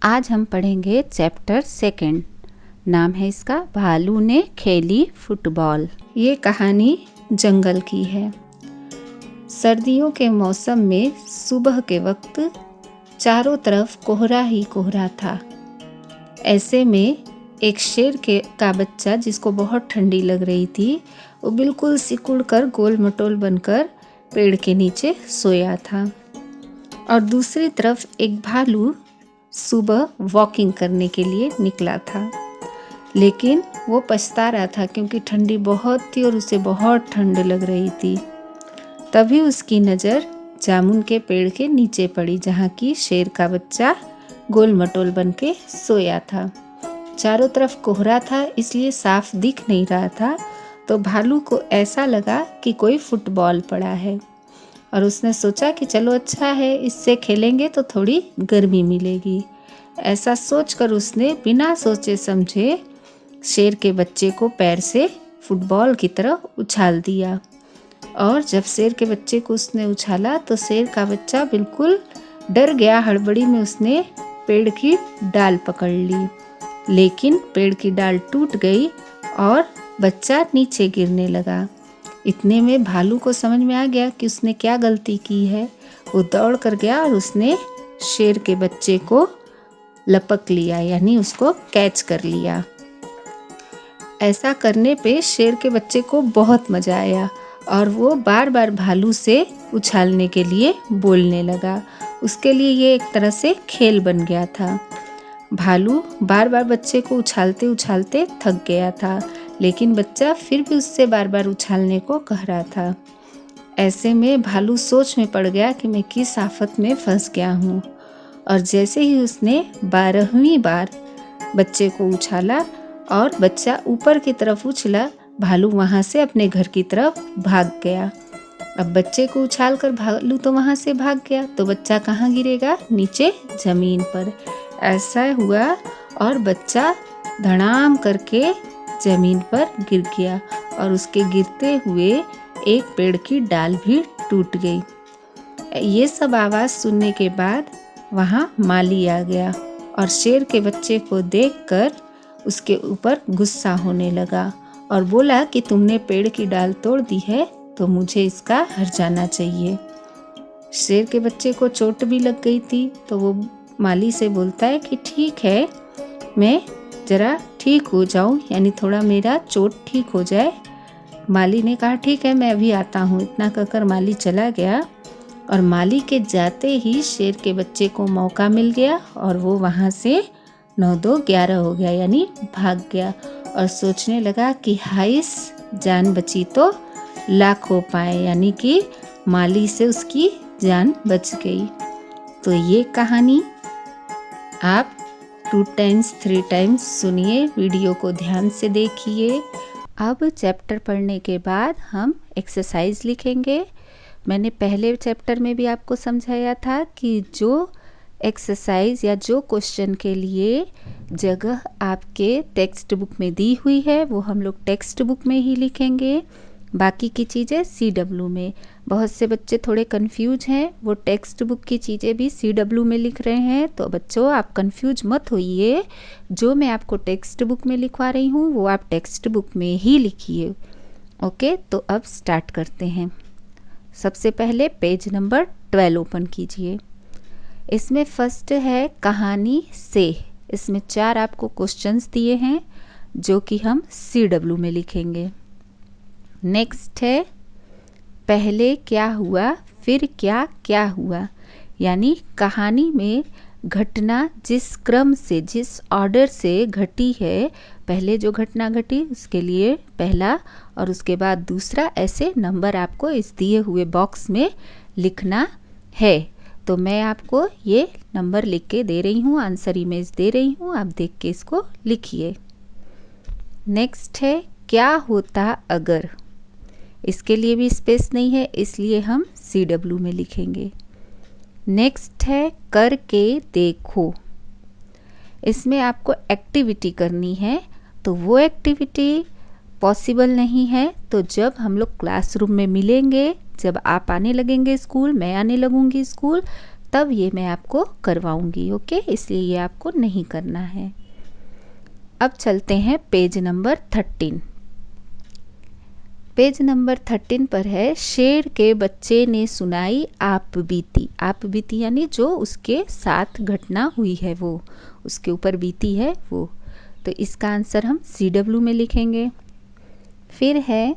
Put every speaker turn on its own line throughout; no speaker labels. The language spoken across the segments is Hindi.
आज हम पढ़ेंगे चैप्टर सेकंड। नाम है इसका भालू ने खेली फुटबॉल। ये कहानी जंगल की है। सर्दियों के मौसम में सुबह के वक्त चारों तरफ कोहरा ही कोहरा था। ऐसे में एक शेर का बच्चा जिसको बहुत ठंडी लग रही थी, वो बिल्कुल सिकुड़ कर गोल मटोल बनकर पेड़ के नीचे सोया था। और दूसरी तरफ एक भालू सुबह वॉकिंग करने के लिए निकला था, लेकिन वो पछता रहा था क्योंकि ठंडी बहुत थी और उसे बहुत ठंड लग रही थी। तभी उसकी नज़र जामुन के पेड़ के नीचे पड़ी, जहाँ की शेर का बच्चा गोल मटोल बन के सोया था। चारों तरफ कोहरा था, इसलिए साफ दिख नहीं रहा था। तो भालू को ऐसा लगा कि कोई फुटबॉल पड़ा है और उसने सोचा कि चलो अच्छा है, इससे खेलेंगे तो थोड़ी गर्मी मिलेगी। ऐसा सोचकर उसने बिना सोचे समझे शेर के बच्चे को पैर से फुटबॉल की तरह उछाल दिया। और जब शेर के बच्चे को उसने उछाला तो शेर का बच्चा बिल्कुल डर गया। हड़बड़ी में उसने पेड़ की डाल पकड़ ली, लेकिन पेड़ की डाल टूट गई और बच्चा नीचे गिरने लगा। इतने में भालू को समझ में आ गया कि उसने क्या गलती की है। वो दौड़ कर गया और उसने शेर के बच्चे को लपक लिया, यानी उसको कैच कर लिया। ऐसा करने पे शेर के बच्चे को बहुत मज़ा आया और वो बार बार भालू से उछालने के लिए बोलने लगा। उसके लिए ये एक तरह से खेल बन गया था। भालू बार बार बच्चे को उछालते उछालते थक गया था, लेकिन बच्चा फिर भी उससे बार बार उछालने को कह रहा था। ऐसे में भालू सोच में पड़ गया कि मैं किस आफत में फंस गया हूँ। और जैसे ही उसने 12वीं बार बच्चे को उछाला और बच्चा ऊपर की तरफ उछला, भालू वहाँ से अपने घर की तरफ भाग गया। अब बच्चे को उछाल कर भालू तो वहाँ से भाग गया, तो बच्चा कहाँ गिरेगा? नीचे ज़मीन पर। ऐसा हुआ और बच्चा धड़ाम करके ज़मीन पर गिर गया और उसके गिरते हुए एक पेड़ की डाल भी टूट गई। ये सब आवाज़ सुनने के बाद वहाँ माली आ गया और शेर के बच्चे को देखकर उसके ऊपर गुस्सा होने लगा और बोला कि तुमने पेड़ की डाल तोड़ दी है तो मुझे इसका हर्जाना चाहिए। शेर के बच्चे को चोट भी लग गई थी, तो वो माली से बोलता है कि ठीक है, मैं ज़रा ठीक हो जाऊं, यानी थोड़ा मेरा चोट ठीक हो जाए। माली ने कहा ठीक है, मैं अभी आता हूँ। इतना कहकर माली चला गया और माली के जाते ही शेर के बच्चे को मौका मिल गया और वो वहाँ से 9-2-11 हो गया, यानी भाग गया। और सोचने लगा कि हाइस जान बची तो लाख हो पाए, यानी कि माली से उसकी जान बच गई। तो ये कहानी आप 2 टाइम्स 3 टाइम्स सुनिए, वीडियो को ध्यान से देखिए। अब चैप्टर पढ़ने के बाद हम एक्सरसाइज लिखेंगे। मैंने पहले चैप्टर में भी आपको समझाया था कि जो एक्सरसाइज या जो क्वेश्चन के लिए जगह आपके टेक्स्ट बुक में दी हुई है वो हम लोग टेक्स्ट बुक में ही लिखेंगे, बाकी की चीज़ें CW में। बहुत से बच्चे थोड़े कंफ्यूज हैं, वो टेक्स्ट बुक की चीज़ें भी CW में लिख रहे हैं। तो बच्चों आप कंफ्यूज मत होइए, जो मैं आपको टेक्स्ट बुक में लिखवा रही हूँ वो आप टेक्स्ट बुक में ही लिखिए। ओके, तो अब स्टार्ट करते हैं। सबसे पहले पेज नंबर 12 ओपन कीजिए। इसमें फर्स्ट है कहानी से। इसमें 4 आपको क्वेश्चंस दिए हैं जो कि हम CW में लिखेंगे। नेक्स्ट है पहले क्या हुआ फिर क्या क्या हुआ, यानी कहानी में घटना जिस क्रम से, जिस ऑर्डर से घटी है, पहले जो घटना घटी उसके लिए पहला और उसके बाद दूसरा, ऐसे नंबर आपको इस दिए हुए बॉक्स में लिखना है। तो मैं आपको ये नंबर लिख के दे रही हूँ, आंसर इमेज दे रही हूँ, आप देख के इसको लिखिए। नेक्स्ट है क्या होता अगर। इसके लिए भी स्पेस नहीं है, इसलिए हम CW में लिखेंगे। नेक्स्ट है करके देखो। इसमें आपको एक्टिविटी करनी है, तो वो एक्टिविटी पॉसिबल नहीं है तो जब हम लोग क्लासरूम में मिलेंगे, जब आप आने लगेंगे स्कूल, मैं आने लगूंगी स्कूल, तब ये मैं आपको करवाऊंगी। ओके, इसलिए ये आपको नहीं करना है। अब चलते हैं पेज नंबर 13। पेज नंबर 13 पर है, शेर के बच्चे ने सुनाई आप बीती। आप बीती यानी जो उसके साथ घटना हुई है, वो उसके ऊपर बीती है वो। तो इसका आंसर हम CW में लिखेंगे। फिर है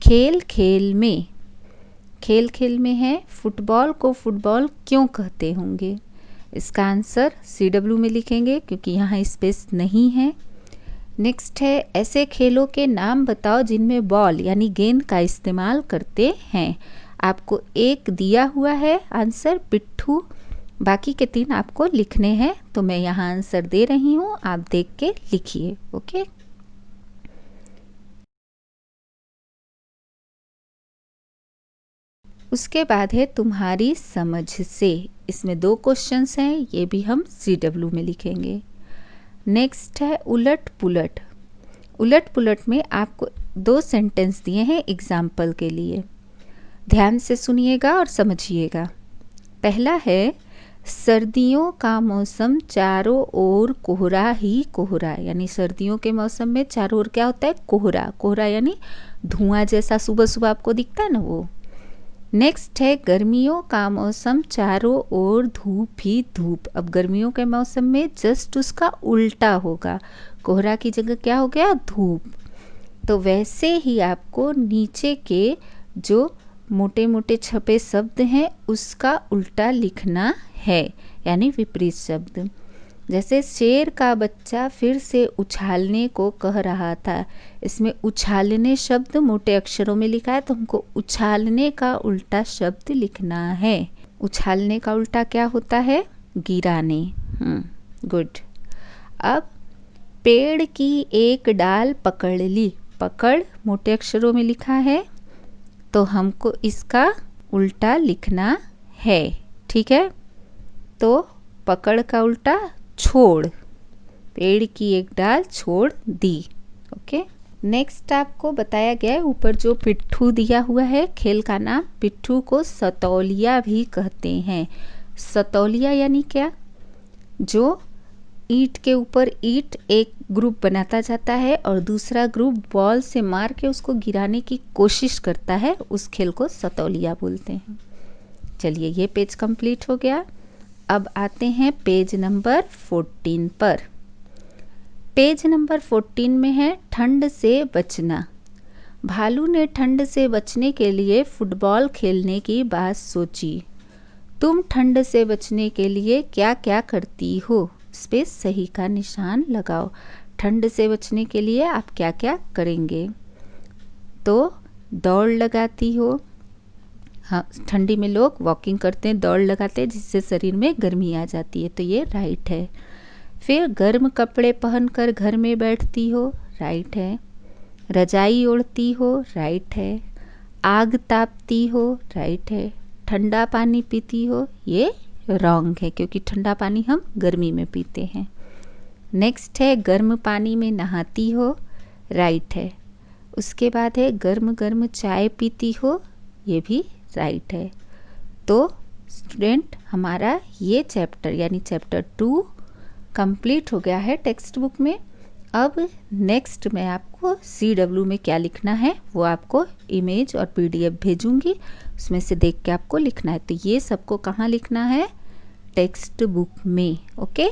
खेल खेल में। खेल खेल में है, फुटबॉल को फुटबॉल क्यों कहते होंगे। इसका आंसर CW में लिखेंगे क्योंकि यहाँ स्पेस नहीं है। नेक्स्ट है, ऐसे खेलों के नाम बताओ जिनमें बॉल यानी गेंद का इस्तेमाल करते हैं। आपको एक दिया हुआ है आंसर पिट्ठू, बाकी के 3 आपको लिखने हैं। तो मैं यहाँ आंसर दे रही हूँ, आप देख के लिखिए। ओके, उसके बाद है तुम्हारी समझ से। इसमें 2 क्वेश्चंस हैं, ये भी हम CW में लिखेंगे। नेक्स्ट है उलट पुलट। उलट पुलट में आपको 2 सेंटेंस दिए हैं एग्जाम्पल के लिए, ध्यान से सुनिएगा और समझिएगा। पहला है, सर्दियों का मौसम चारों ओर कोहरा ही कोहरा, यानी सर्दियों के मौसम में चारों ओर क्या होता है, कोहरा। कोहरा यानी धुआं जैसा सुबह सुबह आपको दिखता है ना, वो। नेक्स्ट है, गर्मियों का मौसम चारों ओर धूप ही धूप। अब गर्मियों के मौसम में जस्ट उसका उल्टा होगा, कोहरा की जगह क्या हो गया, धूप। तो वैसे ही आपको नीचे के जो मोटे मोटे छपे शब्द हैं उसका उल्टा लिखना है, यानी विपरीत शब्द। जैसे शेर का बच्चा फिर से उछालने को कह रहा था, इसमें उछालने शब्द मोटे अक्षरों में लिखा है, तो हमको उछालने का उल्टा शब्द लिखना है। उछालने का उल्टा क्या होता है, गिराने। गुड। अब पेड़ की एक डाल पकड़ ली, पकड़ मोटे अक्षरों में लिखा है, तो हमको इसका उल्टा लिखना है। ठीक है, तो पकड़ का उल्टा छोड़, पेड़ की एक डाल छोड़ दी। ओके, नेक्स्ट आपको बताया गया है, ऊपर जो पिट्ठू दिया हुआ है खेल का नाम, पिट्ठू को सतौलिया भी कहते हैं। सतौलिया यानी क्या, जो ईंट के ऊपर ईंट एक ग्रुप बनाता जाता है और दूसरा ग्रुप बॉल से मार के उसको गिराने की कोशिश करता है, उस खेल को सतौलिया बोलते हैं। चलिए, ये पेज कंप्लीट हो गया। अब आते हैं पेज नंबर 14 पर। पेज नंबर 14 में है, ठंड से बचना। भालू ने ठंड से बचने के लिए फुटबॉल खेलने की बात सोची। तुम ठंड से बचने के लिए क्या क्या करती हो, इस पे सही का निशान लगाओ। ठंड से बचने के लिए आप क्या क्या करेंगे, तो दौड़ लगाती हो। हाँ, ठंडी में लोग वॉकिंग करते हैं, दौड़ लगाते हैं, जिससे शरीर में गर्मी आ जाती है, तो ये राइट है। फिर गर्म कपड़े पहनकर घर में बैठती हो, राइट है। रजाई ओढ़ती हो, राइट है। आग तापती हो, राइट है। ठंडा पानी पीती हो, ये रॉन्ग है क्योंकि ठंडा पानी हम गर्मी में पीते हैं। नेक्स्ट है, गर्म पानी में नहाती हो, राइट है। उसके बाद है, गर्म गर्म चाय पीती हो, ये भी राइट है। तो स्टूडेंट, हमारा ये चैप्टर यानी चैप्टर 2 कंप्लीट हो गया है टेक्स्ट बुक में। अब नेक्स्ट मैं आपको CW में क्या लिखना है वो आपको इमेज और PDF भेजूंगी, उसमें से देख के आपको लिखना है। तो ये सबको कहाँ लिखना है, टेक्स्ट बुक में। ओके।